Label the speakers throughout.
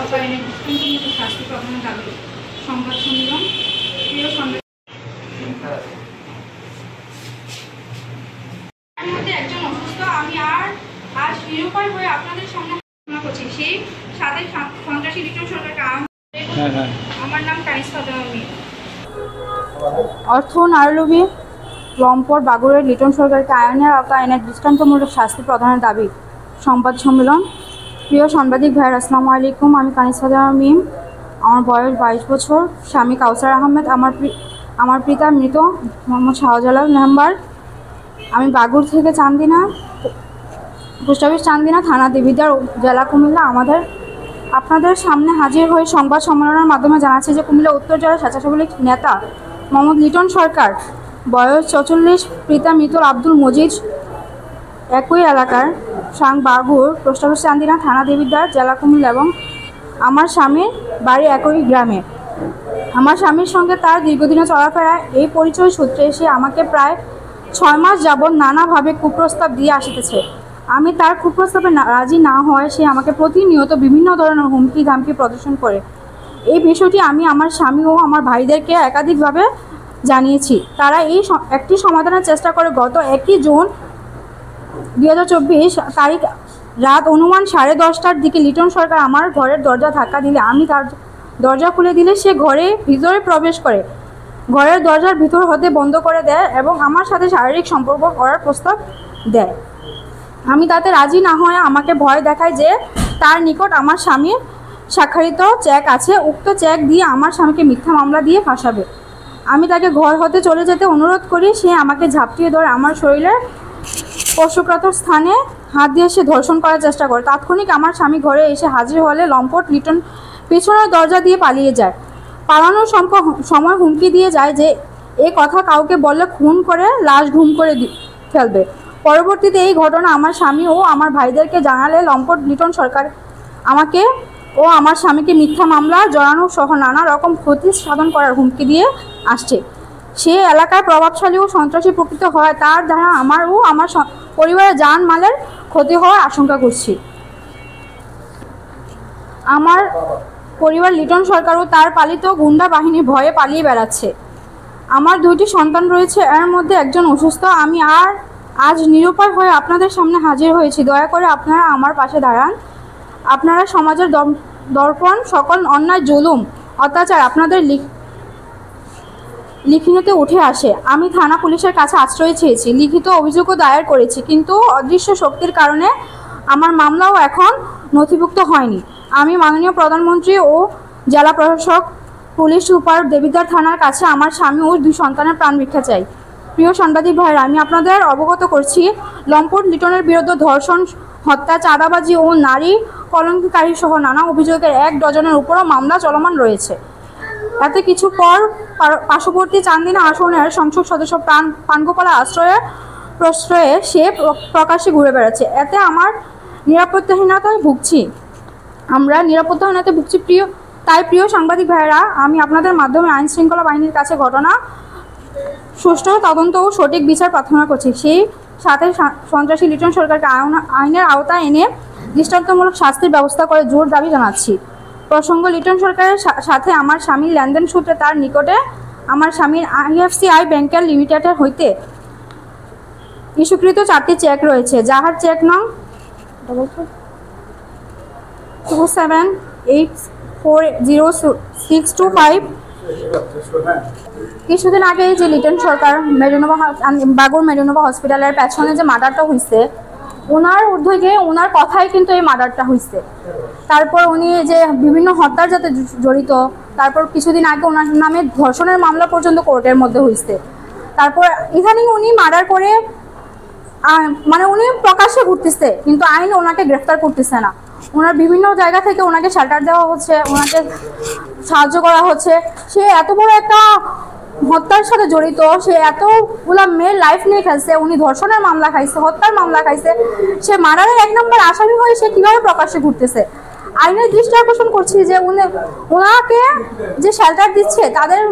Speaker 1: আওতা এনে দৃষ্টান্তমূলক শাস্তি প্রদানের দাবি সংবাদ সম্মেলন। প্রিয় সংবাদ মধ্যে একজন অসুস্থ, আমি আজ নিরুপায় হয়ে আপনাদের সামনে ঘোষণা করছি সেই সাথে সন্ত্রাসী লিটন সরকারকে আমার নাম কানিসা দেওয়ানি। অর্থ নারলবি লম্পট বাগুড়ের লিটন সরকারকে আইনের আওতায় এনে দৃষ্টান্তমূলক শাস্তি প্রদানের দাবি সংবাদ সম্মেলন। প্রিয় সাংবাদিক ভাইয়ের আসসালামু আলাইকুম। আমি কানিসা দেওয়ানি। আমার বয়স 22 বছর। স্বামী কাউসার আহমেদ। আমার পিতা মৃত মোহাম্মদ শাহজালাল মেম্বার। আমি বাগুড় থেকে চান্দিনা, পোস্ট অফিস চান্দিনা, থানা দেবিদ্বার, জেলা কুমিল্লা। আপনাদের সামনে হাজির হয়ে সংবাদ সম্মেলনের মাধ্যমে জানাচ্ছি যে কুমিল্লা উত্তর জেলা স্বেচ্ছাসেবক লীগ নেতা মোহাম্মদ লিটন সরকার, বয়স 44, পিতা মৃত আব্দুল মজিদ, একই এলাকার বাগুড়, পোস্ট অফিস চান্দিনা, থানা দেবিদ্বার, জেলা কুমিল্লা, এবং আমার স্বামীর বাড়ি একই গ্রামে। আমার স্বামীর সঙ্গে তার দীর্ঘদিনের চলাফেরা এই পরিচয় সূত্রে সে আমাকে প্রায় 6 মাস যাবৎ নানাভাবে কুপ্রস্তাব দিয়ে আসিতেছে। আমি তার কুপ্রস্তাবে রাজি না হয় সে আমাকে প্রতিনিয়ত বিভিন্ন ধরনের হুমকি ধামকি প্রদর্শন করে। এই বিষয়টি আমি আমার স্বামী ও আমার ভাইদেরকে একাধিকভাবে জানিয়েছি। তারা একটি সমাধানের চেষ্টা করে। গত 1 জুন 2024 তারিখ রাত অনুমান 10:30টার দিকে লিটন সরকার আমার ঘরের দরজা ধাক্কা দিলে আমি তার দরজা খুলে দিলে সে ঘরে ভিতরে প্রবেশ করে ঘরের দরজার ভিতর হতে বন্ধ করে দেয় এবং আমার সাথে শারীরিক সম্পর্ক করার প্রস্তাব দেয়। আমি তাতে রাজি না হয়ে আমাকে ভয় দেখায় যে তার নিকট আমার স্বামীর স্বাক্ষরিত চেক আছে, উক্ত চেক দিয়ে আমার স্বামীকে মিথ্যা মামলা দিয়ে ফাঁসাবে। আমি তাকে ঘর হতে চলে যেতে অনুরোধ করি। সে আমাকে ঝাঁপটিয়ে ধরে আমার শরীরের স্পর্শকাতর স্থানে হাত দিয়ে সে ধর্ষণ করার চেষ্টা করে। তাৎক্ষণিক আমার স্বামী ঘরে এসে হাজির হলে লম্পট লিটন পেছনের দরজা দিয়ে পালিয়ে যায়। পালানোর সময় হুমকি দিয়ে যায় যে এ কথা কাউকে বললে খুন করে লাশ ঘুম করে ফেলবে। পরবর্তীতে এই ঘটনা আমার স্বামী ও আমার ভাইদেরকে জানালে লম্পট লিটন সরকার আমাকে ও আমার স্বামীকে মিথ্যা মামলা জড়ানো সহ নানা রকম ক্ষতি সাধন করার হুমকি দিয়ে আসছে। সে এলাকায় প্রভাবশালী ও সন্ত্রাসী প্রকৃত হয় তার দ্বারা আমার ও আমার পরিবারের জানমালের ক্ষতি হওয়ার আশঙ্কা করছি। আমার পরিবার লিটন সরকার ও তার পালিত গুন্ডা বাহিনীর ভয়ে পালিয়ে বেড়াচ্ছে। আমার 2টি সন্তান রয়েছে, এর মধ্যে একজন অসুস্থ। আমি আজ নিরুপায় হয়ে আপনাদের সামনে হাজির হয়েছি। দয়া করে আপনারা আমার পাশে দাঁড়ান। আপনারা সমাজের দর্পণ, সকল অন্যায় জুলুম অত্যাচার আপনাদের লিখিতে উঠে আসে। আমি থানা পুলিশের কাছে আশ্রয় চেয়েছি, লিখিত অভিযোগও দায়ের করেছি, কিন্তু অদৃশ্য শক্তির কারণে আমার মামলাও এখন নথিভুক্ত হয়নি। আমি মাননীয় প্রধানমন্ত্রী ও জেলা প্রশাসক, পুলিশ সুপার, দেবিদ্বার থানার কাছে আমার স্বামী ও 2 সন্তানের প্রাণ ভিক্ষা চাই। প্রিয় সাংবাদিক ভাইরা, আমি আপনাদের অবগত করছি লম্পট লিটনের বিরুদ্ধে ধর্ষণ, হত্যা, চাঁদাবাজি ও নারী কলঙ্কিকারী সহ নানা অভিযোগের 1 ডজনের উপরও মামলা চলমান রয়েছে। এতে কিছু পর পার্শ্ববর্তী চান্দিনা আসনের সংসদ সদস্য পানগোপালা প্রশ্রয়ে সে প্রকাশ্যে ঘুরে বেড়াচ্ছে। এতে আমরা নিরাপত্তাহীনতায় ভুগছি। তাই প্রিয় সাংবাদিক ভাইয়েরা, আমি আপনাদের মাধ্যমে আইন শৃঙ্খলা বাহিনীর কাছে ঘটনা সুষ্ঠু তদন্ত ও সঠিক বিচার প্রার্থনা করছি। সেই সাথে সন্ত্রাসী লিটন সরকারকে আইনের আওতায় এনে দৃষ্টান্তমূলক শাস্তির ব্যবস্থা করে জোর দাবি জানাচ্ছি। প্রসঙ্গ, লিটন সরকারের সাথে আমার স্বামীর লেনদেন সূত্রে তার নিকটে আমার স্বামীর IFCI ব্যাংকের লিমিটেডের হইতে ইস্যুকৃত 4টি চেক রয়েছে, যাহার চেক নং 27840625। কিছুদিন আগে যে লিটন সরকার বাগুড় মেডুনোভা হসপিটালের পেছনে যে মার্ডারটা হয়েছে, ওনার ঊর্ধ্বে ওনার কথাই কিন্তু এই মার্ডারটা হয়েছে। তারপর উনি যে বিভিন্ন হত্যার সাথে জড়িত, তারপর কিছুদিন আগে ওনার নামে ধর্ষণের মামলা পর্যন্ত কোর্টের মধ্যে হয়েছে। তারপর ইদানিং উনি মার্ডার করে উনি প্রকাশ্যে ঘুরতেছে, কিন্তু আইন ওনাকে গ্রেফতার করতেছে না। ওনার বিভিন্ন জায়গা থেকে ওনাকে শেল্টার দেওয়া হচ্ছে, ওনাকে সাহায্য করা হচ্ছে। সে এত বড় একটা হত্যার সাথে জড়িত, সে এতগুলা মেয়ের লাইফ নিয়ে খেলছে, উনি ধর্ষণের মামলা খাইছে, হত্যার মামলা খাইছে, সে মার্ডারের 1 নম্বর আসামি হয়ে সে কিভাবে প্রকাশ্যে ঘুরতেছে। আইনের দৃষ্টি আকর্ষণ করছি যে ওনাকে যে শেল্টার দিচ্ছে তাদের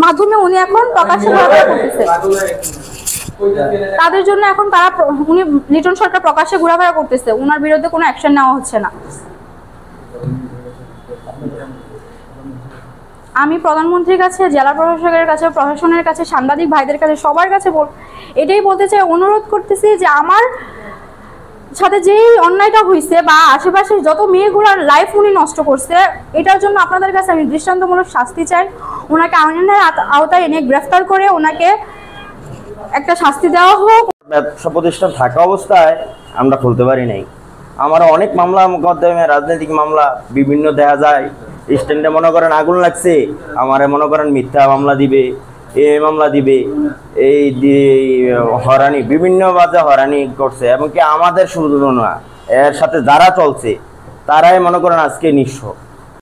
Speaker 1: মাধ্যমে উনি এখন প্রকাশ্যে ঘোরাফেরা করতেছে। তাদের জন্য এখন উনি লিটন সরকার প্রকাশ্যে ঘোরাফেরা করতেছে, ওনার বিরুদ্ধে কোনো অ্যাকশন নেওয়া হচ্ছে না। আমি প্রধানমন্ত্রীর কাছে, জেলা প্রশাসকের কাছে, প্রশাসনের কাছে, সাংবাদিক ভাইদের কাছে, সবার কাছে এটাই বলতে চাই, অনুরোধ করতেছি যে আমার সাথে যেই অন্যায়টা হয়েছে বা আশেপাশে যত মেয়েগুলোর লাইফ উনি নষ্ট করছে, এটার জন্য আপনাদের কাছে আমি দৃষ্টান্তমূলক শাস্তি চাই। ওনাকে আইনের আওতায় এনে গ্রেফতার করে ওনাকে একটা শাস্তি দেওয়া হোক।
Speaker 2: ব্যবসা প্রতিষ্ঠান থাকা অবস্থায় আমরা খুলতে পারি নাই। আমার অনেক মামলা মোকদ্দমা, রাজনৈতিক মামলা বিভিন্ন দেখা যায়। স্ট্যান্ডে মনে করেন আগুন লাগছে, আমারে মনে করেন মিথ্যা মামলা দিবে, এই মামলা দিবে, এই হরানি, বিভিন্ন বাজে হরানি করছে। এবং কি আমাদের শুধু না, এর সাথে যারা চলছে তারাই মনে করেন আজকে নিঃস্ব।